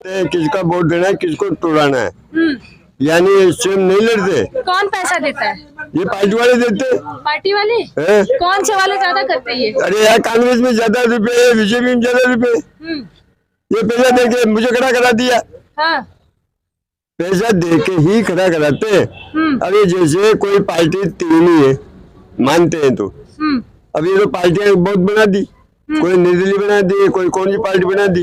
किसका वोट देना है, किसको तोड़ाना है, यानी स्वयं नहीं लड़ते। कौन पैसा देता है? ये पार्टी वाले देते पार्टी वाले? हैं। कौन से वाले ज्यादा करते हैं ये? अरे यार, कांग्रेस में ज्यादा रुपए है, बीजेपी में ज्यादा रुपए। ये पैसा देके मुझे खड़ा करा दिया। हाँ। पैसा देके ही खड़ा कराते हैं। अभी जैसे कोई पार्टी तीन है मानते हैं तो अब ये तो पार्टियां बहुत बना दी, कोई निर्दलीय बना दी, कोई कौन सी पार्टी बना दी।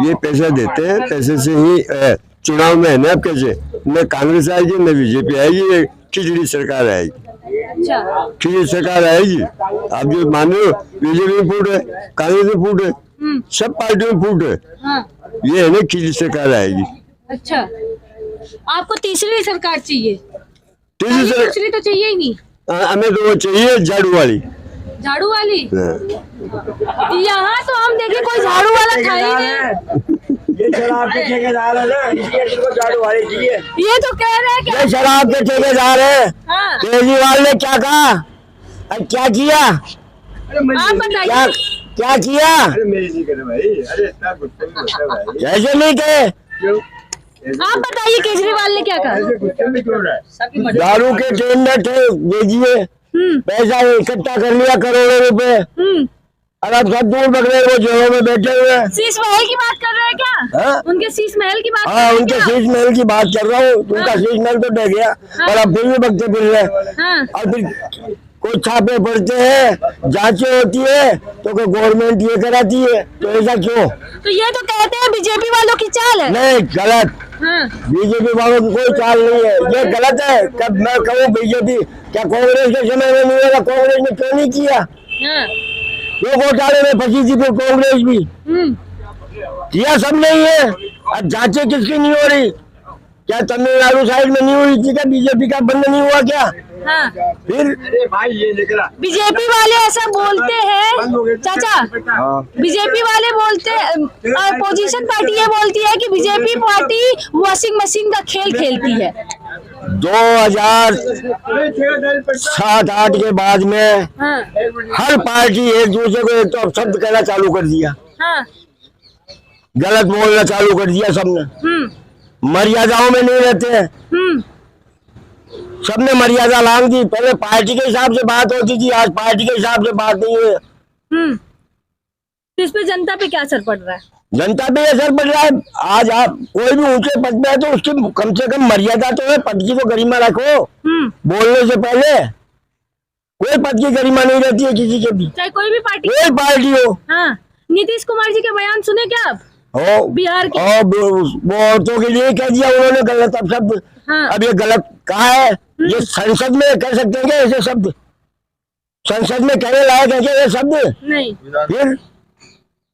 ये पैसा देते हैं, पैसे से ही चुनाव में है ना। अब कैसे न कांग्रेस आएगी न बीजेपी आएगी, खिचड़ी सरकार आएगी। अच्छा। खिचड़ी सरकार आएगी। आप जो मान रहे हो बीजेपी में फूट है, कांग्रेस में फूट है, सब पार्टियों में फूट है। हाँ। ये है ना खिचड़ी सरकार आएगी। अच्छा, आपको तीसरी सरकार चाहिए? तीसरी सरकार दूसरी तो चाहिए ही नहीं। हमें तो वो चाहिए झाड़ू वाली। झाड़ू वाली? यहाँ तो हम देखे कोई झाड़ू वाला था ही नहीं। ये शराब के ठेकेदार है ना, इसलिए इनको झाड़ू वाली चाहिए। ये तो कह रहे हैं कि ये शराब के ठेकेदार है। हाँ। केजरीवाल ने क्या कहा, क्या किया, आप बताइए। क्या किया? मेरी नहीं करे भाई, अरे इतना गुस्सा नहीं होता भाई। कैसे नहीं थे? आप बताइए केजरीवाल ने क्या कहा? गुस्सा नहीं क्यों रहा है? दारू के टेंडर थे, भेजिए, पैसा इकट्ठा कर लिया करोड़ों रुपए, और अब सब दूर पकड़े वो जेलों में बैठे हुए हैं। शीश महल की बात कर रहे हैं क्या? हाँ? उनके शीश महल की बात कर हाँ, रहे हैं उनके क्या? शीश महल की बात कर रहा हूँ। उनका शीश महल तो ढह गया, पर अब फिर भी भगते फिर रहे। हाँ। और फिर कुछ छापे पड़ते हैं, जांचें होती है तो गवर्नमेंट ये कराती है, तो ऐसा क्यों? तो ये तो कहते हैं बीजेपी वालों की चाल है। नहीं, गलत। हाँ। बीजेपी वालों की कोई चाल नहीं है, ये गलत है। कब मैं कहूँ बीजेपी, क्या कांग्रेस के समय में नहीं होगा? कांग्रेस ने क्यों नहीं किया? हाँ। वो घोटाले में फंसी थी, फिर कांग्रेस भी किया, सब नहीं है। अब जांचें किसकी नहीं हो रही? क्या तमिलनाडु साइड में नहीं हुई थी? क्या बीजेपी का बंद नहीं हुआ क्या? हाँ। फिर अरे भाई ये निकला बीजेपी वाले ऐसा बोलते हैं चाचा, बीजेपी वाले बोलते हैं, अपोजिशन पार्टी ये बोलती है कि बीजेपी पार्टी वॉशिंग मशीन का खेल खेलती है। 2007-8 के बाद में हाँ। हर पार्टी एक दूसरे को एक तो शब्द कहना चालू कर दिया, हाँ। गलत बोलना चालू कर दिया सबने, मर्यादाओं में नहीं रहते हैं। सबने मर्यादा लांग दी। पहले पार्टी के हिसाब से बात होती थी, आज पार्टी के हिसाब से बात नहीं है। तो इस पे जनता पे क्या असर पड़ रहा है? जनता पे असर पड़ रहा है। आज आप कोई भी ऊंचे पद पे है तो उसकी कम से कम मर्यादा तो है, पद की तो गरिमा रखो। बोलने से पहले कोई पद की गरिमा नहीं रहती है किसी के भी, चाहे कोई भी पार्टी, कोई पार्टी हो। हाँ। नीतीश कुमार जी के बयान सुने क्या आप? हो बिहार के। वो औरतों के लिए कह दिया उन्होंने गलत अब शब्द। हाँ। अब ये गलत कहा है, ये संसद में कह सकते हैं क्या ऐसे शब्द? संसद में कहने लायक है क्या ये शब्द? नहीं। फिर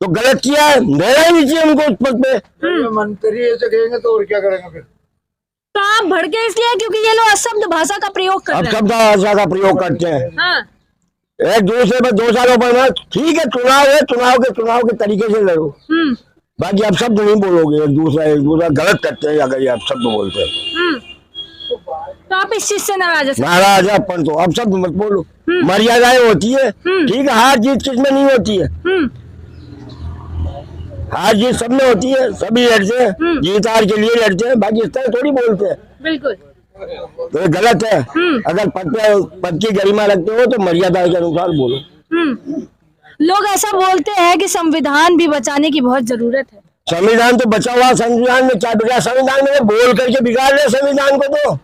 तो गलत किया है, रहना ही नहीं चाहिए उनको उस पद पे। मंत्री ऐसे कहेंगे तो और क्या करेंगे फिर? तो आप भड़के इसलिए क्योंकि ये लोग अशब्द भाषा का प्रयोग कर अब रहे हैं। शब्द भाषा का प्रयोग करते हैं। हाँ। एक दूसरे में 2 सालों पर ठीक है, चुनाव है, चुनाव के तरीके से लड़ो, बाकी आप शब्द नहीं बोलोगे। एक दूसरा गलत करते हैं अगर ये आप शब्द बोलते हैं। तो आप इस चीज से नाराज हैं? नाराज है अपन तो। अब शब्द मत बोलो, मर्यादाएं होती है। ठीक है, हार जीत किसमें नहीं होती है? हार जीत सब में होती है, सभी लड़ते हैं, जीत हार के लिए लड़ते हैं, बाकी इस तरह थोड़ी बोलते हैं। बिल्कुल। तो ये गलत है। अगर पद की गरिमा रखते हो तो मर्यादा के अनुसार बोलो। लोग ऐसा बोलते हैं कि संविधान भी बचाने की बहुत जरूरत है। संविधान तो बचा हुआ, संविधान में क्या बिगाड़? संविधान में बोल करके बिगाड़ रहे संविधान को तो।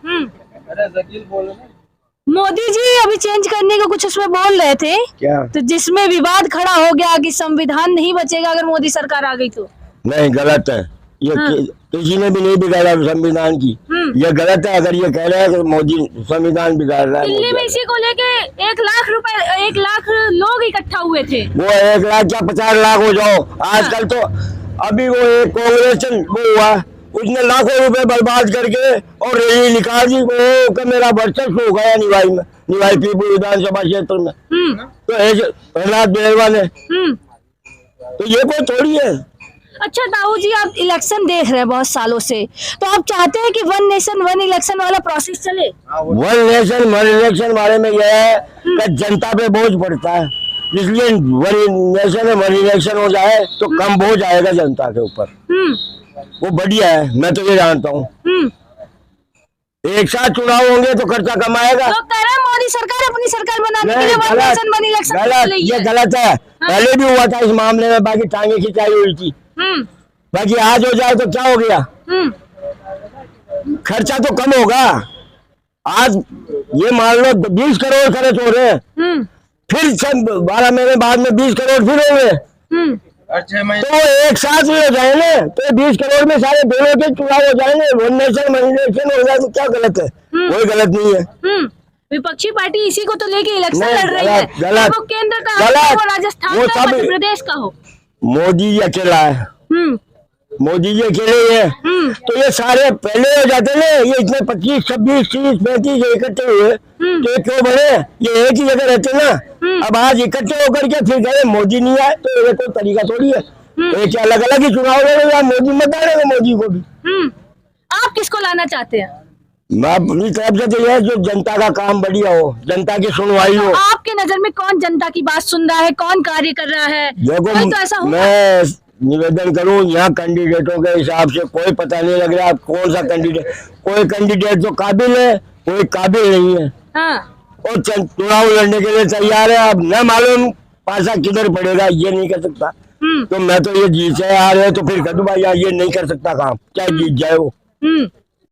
मोदी जी अभी चेंज करने का कुछ उसमें बोल रहे थे क्या? तो जिसमें विवाद खड़ा हो गया कि संविधान नहीं बचेगा अगर मोदी सरकार आ गई तो। नहीं, गलत है ये। किसी ने भी नहीं बिगाड़ा संविधान की, ये गलत है अगर ये कह रहे हैं कि मोदी संविधान बिगाड़ रहा है। दिल्ली में इसी को लेके 1 लाख रुपए 1 लाख लोग इकट्ठा हुए थे। वो 1 लाख या 50 लाख हो जाओ आजकल तो। अभी वो एक कांग्रेस वो हुआ, उसने लाखों रुपए बर्बाद करके और रैली निकाल दी। वो का मेरा वर्चस्व हो गया निवाई पीपुल विधानसभा क्षेत्र में। तो ऐसे प्रहलाद बेरवा ने, तो ये कोई थोड़ी है। अच्छा ताऊ जी, आप इलेक्शन देख रहे हैं बहुत सालों से, तो आप चाहते हैं कि 1 नेशन 1 इलेक्शन वाला प्रोसेस चले? 1 नेशन 1 इलेक्शन बारे में यह है कि जनता पे बोझ पड़ता है। इसलिए वैरिनेशन हो जाए तो कम बोझ आएगा जनता के ऊपर, वो बढ़िया है। मैं तो ये जानता हूँ, एक साथ चुनाव होंगे तो खर्चा कम आएगा। तो कह रहे हैं मोदी सरकार अपनी सरकार बनाने के लिए वन गलत, नेशन वन इलेक्शन गलत, ये गलत है। पहले भी हुआ था इस मामले में, बाकी टांगे खिंचाई हुई थी। बाकी आज हो जाए तो क्या हो गया, खर्चा तो कम होगा। आज ये मान लो 20 करोड़ खर्च हो रहे हैं, फिर 12 महीने बाद में 20 करोड़ फिर होंगे, तो वो एक साथ ही हो जाएंगे, तो 20 करोड़ में सारे दोनों के चुनाव हो जाएंगे, वन नेशन वन इलेक्शन हो जाए तो क्या गलत है, कोई गलत नहीं है। विपक्षी पार्टी इसी को तो लेके इलेक्शन नहीं, लड़ रही है, गलत, वो केंद्र का गलत, हो, राजस्थान वो का, सब- मध्य प्रदेश का हो। मोदी जी अकेला है, मोदी जी अकेले ही है, तो ये सारे पहले हो जाते ना, ये इतने 25, 26, 30, 35 इकट्ठे हुए तो ये क्यों बने, ये एक ही जगह रहते ना। अब आज इकट्ठे होकर के फिर कहे मोदी नहीं आए, तो ये कोई तरीका थोड़ी है, एक अलग अलग ही चुनाव लड़ेगा, मोदी मत आएगा मोदी को भी। आप किसको लाना चाहते हैं? मैं अपनी तरफ से तो यह जो जनता का काम बढ़िया हो, जनता की सुनवाई हो। आपके नजर में कौन जनता की बात सुन रहा है, कौन कार्य कर रहा है? देखो कोई तो ऐसा होगा। मैं निवेदन करूं, यहाँ कैंडिडेटों के हिसाब से कोई पता नहीं लग रहा कौन सा कैंडिडेट, कोई कैंडिडेट जो काबिल है कोई काबिल नहीं है, हाँ। और चुनाव लड़ने के लिए तैयार है। अब न मालूम पासा किधर पड़ेगा, ये नहीं कर सकता। तो मैं तो ये जीत से आ रहे तो फिर कदू भाई ये नहीं कर सकता काम, चाहे जीत जाए वो।